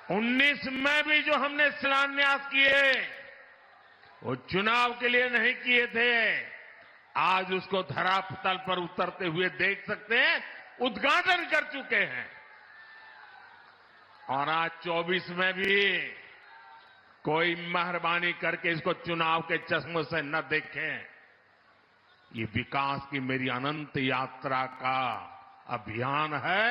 19 में भी जो हमने शिलान्यास किए वो चुनाव के लिए नहीं किए थे। आज उसको धरातल पर उतरते हुए देख सकते हैं, उद्घाटन कर चुके हैं। और आज 24 में भी कोई मेहरबानी करके इसको चुनाव के चश्मों से न देखें। ये विकास की मेरी अनंत यात्रा का अभियान है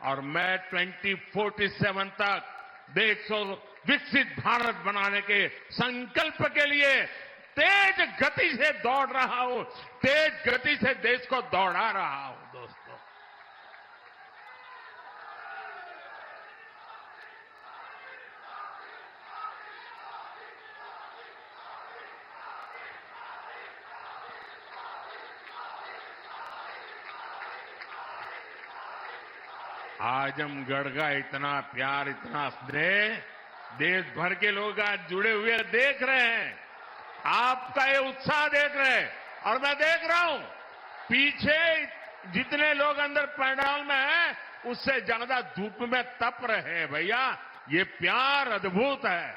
और मैं 2047 तक देश को विकसित भारत बनाने के संकल्प के लिए तेज गति से दौड़ रहा हूं, तेज गति से देश को दौड़ा रहा हूं। दोस्तों, आजमगढ़ का इतना प्यार, इतना स्नेह देश भर के लोग आज जुड़े हुए देख रहे हैं। आपका ये उत्साह देख रहे हैं और मैं देख रहा हूं पीछे जितने लोग अंदर पंडाल में हैं उससे ज्यादा धूप में तप रहे हैं। भैया, ये प्यार अद्भुत है।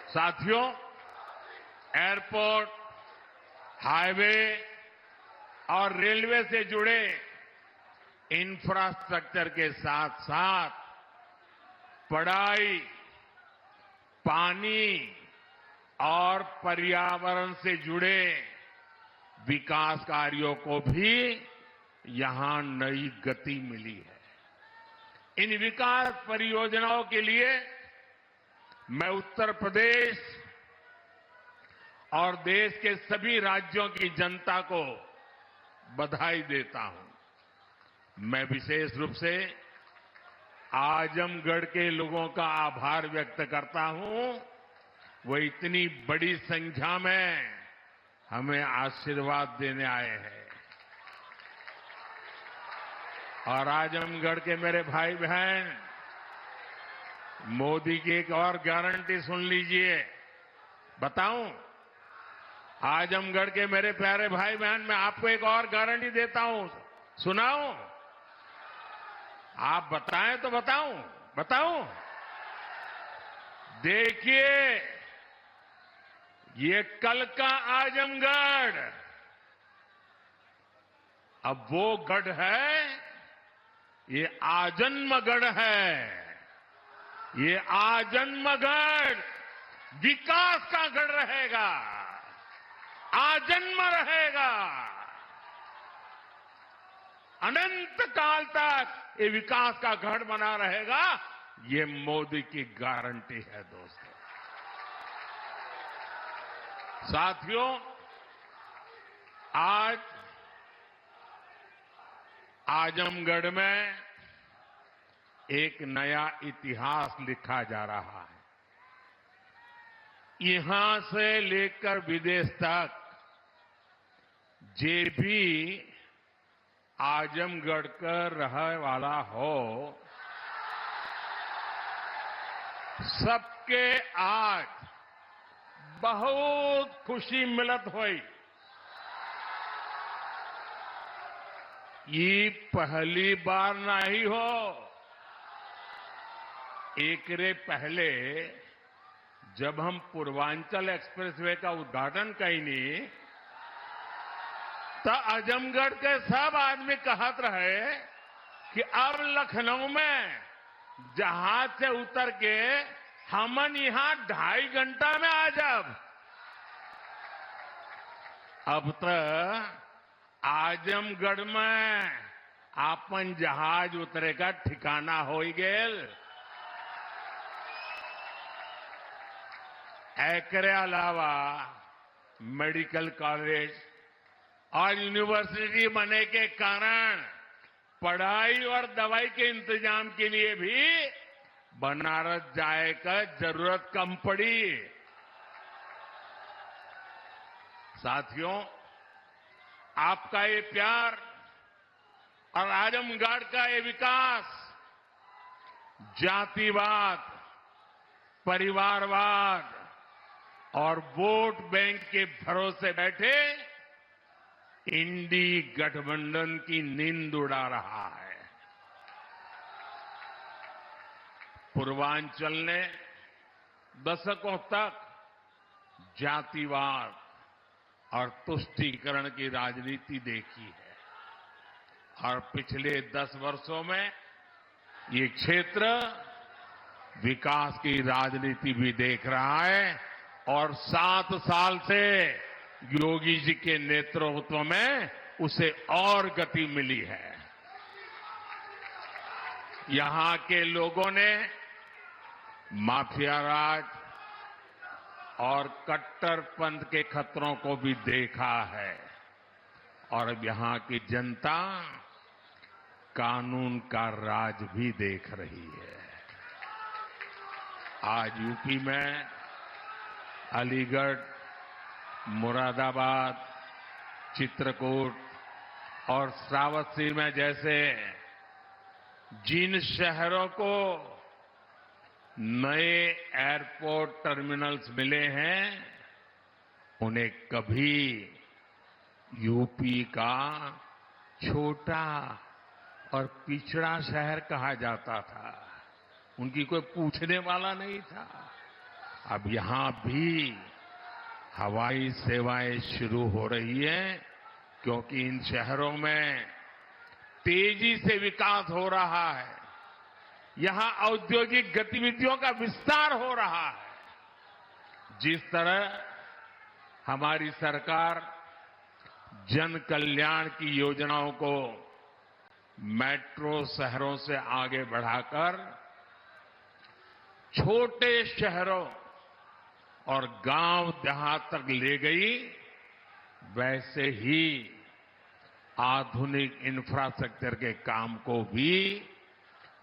साथियों, एयरपोर्ट, हाईवे और रेलवे से जुड़े इंफ्रास्ट्रक्चर के साथ साथ पढ़ाई, पानी और पर्यावरण से जुड़े विकास कार्यों को भी यहां नई गति मिली है। इन विकास परियोजनाओं के लिए मैं उत्तर प्रदेश और देश के सभी राज्यों की जनता को बधाई देता हूं। मैं विशेष रूप से आजमगढ़ के लोगों का आभार व्यक्त करता हूं। वो इतनी बड़ी संख्या में हमें आशीर्वाद देने आए हैं। और आजमगढ़ के मेरे भाई बहन, मोदी की एक और गारंटी सुन लीजिए। बताऊं, आजमगढ़ के मेरे प्यारे भाई बहन, मैं आपको एक और गारंटी देता हूं, सुनाऊं? आप बताएं तो बताऊं? देखिए, ये कल का आजमगढ़ अब वो गढ़ है, ये आजन्मगढ़ है। ये आजन्मगढ़ विकास का गढ़ रहेगा, आजन्म रहेगा। अनंत काल तक ये विकास का गढ़ बना रहेगा। ये मोदी की गारंटी है। दोस्तों, साथियों, आज आजमगढ़ में एक नया इतिहास लिखा जा रहा है। यहां से लेकर विदेश तक जे भी आजमगढ़ का रहने वाला हो, सबके आज बहुत खुशी मिलत हुई। ये पहली बार नहीं हो। एक रे पहले जब हम पूर्वांचल एक्सप्रेसवे का उद्घाटन कईनी तो आजमगढ़ के सब आदमी कहत रहे कि अब लखनऊ में जहाज से उतर के हमन यहां 2.5 घंटा में आ जाब। अब तो आजमगढ़ में आपन जहाज उतरे का ठिकाना हो गेल। एकरे अलावा मेडिकल कॉलेज और यूनिवर्सिटी बनने के कारण पढ़ाई और दवाई के इंतजाम के लिए भी बनारस जाए का जरूरत कम पड़ी। साथियों, आपका ये प्यार और आजमगढ़ का ये विकास जातिवाद, परिवारवाद और वोट बैंक के भरोसे बैठे इंडी गठबंधन की नींद उड़ा रहा है। पूर्वांचल ने दशकों तक जातिवाद और तुष्टीकरण की राजनीति देखी है और पिछले 10 वर्षों में ये क्षेत्र विकास की राजनीति भी देख रहा है और 7 साल से योगी जी के नेतृत्व में उसे और गति मिली है। यहां के लोगों ने माफिया राज और कट्टरपंथ के खतरों को भी देखा है और अब यहां की जनता कानून का राज भी देख रही है। आज यूपी में अलीगढ़, मुरादाबाद, चित्रकूट और श्रावस्ती में जैसे जिन शहरों को नए एयरपोर्ट टर्मिनल्स मिले हैं, उन्हें कभी यूपी का छोटा और पिछड़ा शहर कहा जाता था। उनकी कोई पूछने वाला नहीं था। अब यहां भी हवाई सेवाएं शुरू हो रही हैं क्योंकि इन शहरों में तेजी से विकास हो रहा है। यहां औद्योगिक गतिविधियों का विस्तार हो रहा है। जिस तरह हमारी सरकार जन कल्याण की योजनाओं को मेट्रो शहरों से आगे बढ़ाकर छोटे शहरों और गांव देहात तक ले गई, वैसे ही आधुनिक इंफ्रास्ट्रक्चर के काम को भी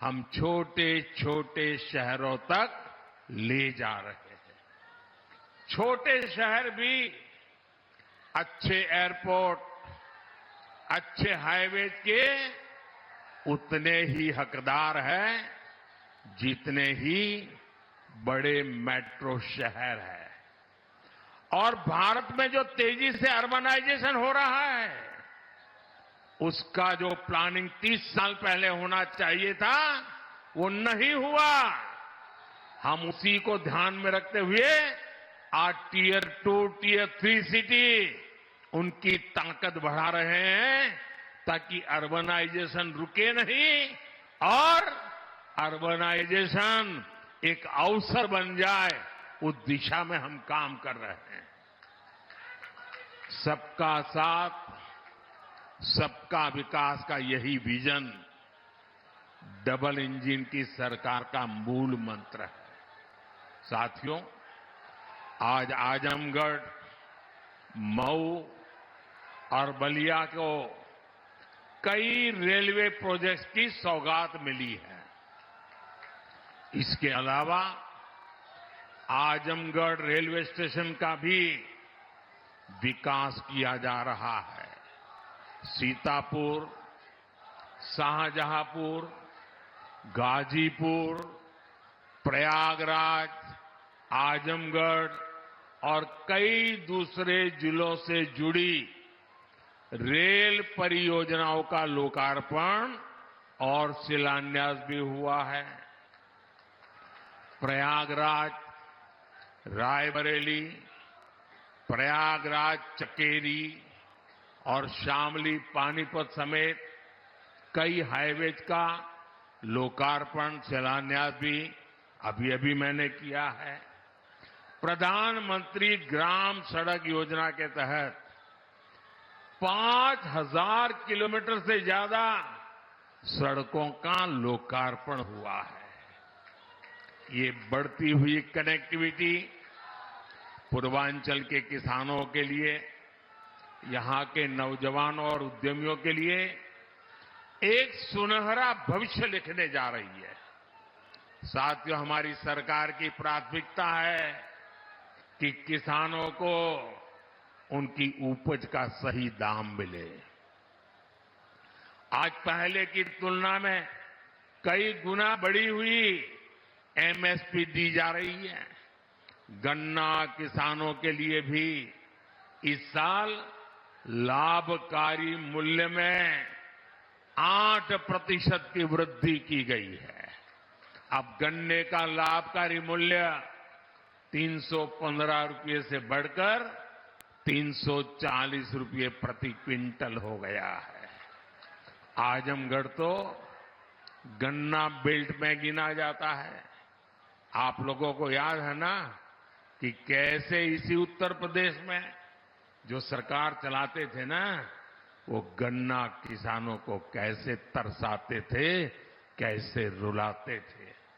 हम छोटे छोटे शहरों तक ले जा रहे हैं। छोटे शहर भी अच्छे एयरपोर्ट, अच्छे हाईवेज के उतने ही हकदार हैं जितने ही बड़े मेट्रो शहर हैं। और भारत में जो तेजी से अर्बनाइजेशन हो रहा है, उसका जो प्लानिंग 30 साल पहले होना चाहिए था, वो नहीं हुआ। हम उसी को ध्यान में रखते हुए आज टियर 2, टियर 3 सिटी उनकी ताकत बढ़ा रहे हैं ताकि अर्बनाइजेशन रुके नहीं और अर्बनाइजेशन एक अवसर बन जाए, उस दिशा में हम काम कर रहे हैं। सबका साथ, सबका विकास का यही विजन डबल इंजन की सरकार का मूल मंत्र है। साथियों, आज आजमगढ़, मऊ और बलिया को कई रेलवे प्रोजेक्ट्स की सौगात मिली है। इसके अलावा आजमगढ़ रेलवे स्टेशन का भी विकास किया जा रहा है। सीतापुर, शाहजहांपुर, गाजीपुर, प्रयागराज, आजमगढ़ और कई दूसरे जिलों से जुड़ी रेल परियोजनाओं का लोकार्पण और शिलान्यास भी हुआ है। प्रयागराज रायबरेली, प्रयागराज चकेरी और शामली पानीपत समेत कई हाईवेज का लोकार्पण शिलान्यास भी अभी अभी मैंने किया है। प्रधानमंत्री ग्राम सड़क योजना के तहत 5000 किलोमीटर से ज्यादा सड़कों का लोकार्पण हुआ है। ये बढ़ती हुई कनेक्टिविटी पूर्वांचल के किसानों के लिए, यहां के नौजवानों और उद्यमियों के लिए एक सुनहरा भविष्य लिखने जा रही है। साथियों, हमारी सरकार की प्राथमिकता है कि किसानों को उनकी उपज का सही दाम मिले। आज पहले की तुलना में कई गुना बढ़ी हुई एमएसपी दी जा रही है। गन्ना किसानों के लिए भी इस साल लाभकारी मूल्य में 8% की वृद्धि की गई है। अब गन्ने का लाभकारी मूल्य 315 रुपये से बढ़कर 340 रुपये प्रति क्विंटल हो गया है। आजमगढ़ तो गन्ना बेल्ट में गिना जाता है। आप लोगों को याद है ना कि कैसे इसी उत्तर प्रदेश में जो सरकार चलाते थे ना, वो गन्ना किसानों को कैसे तरसाते थे, कैसे रुलाते थे।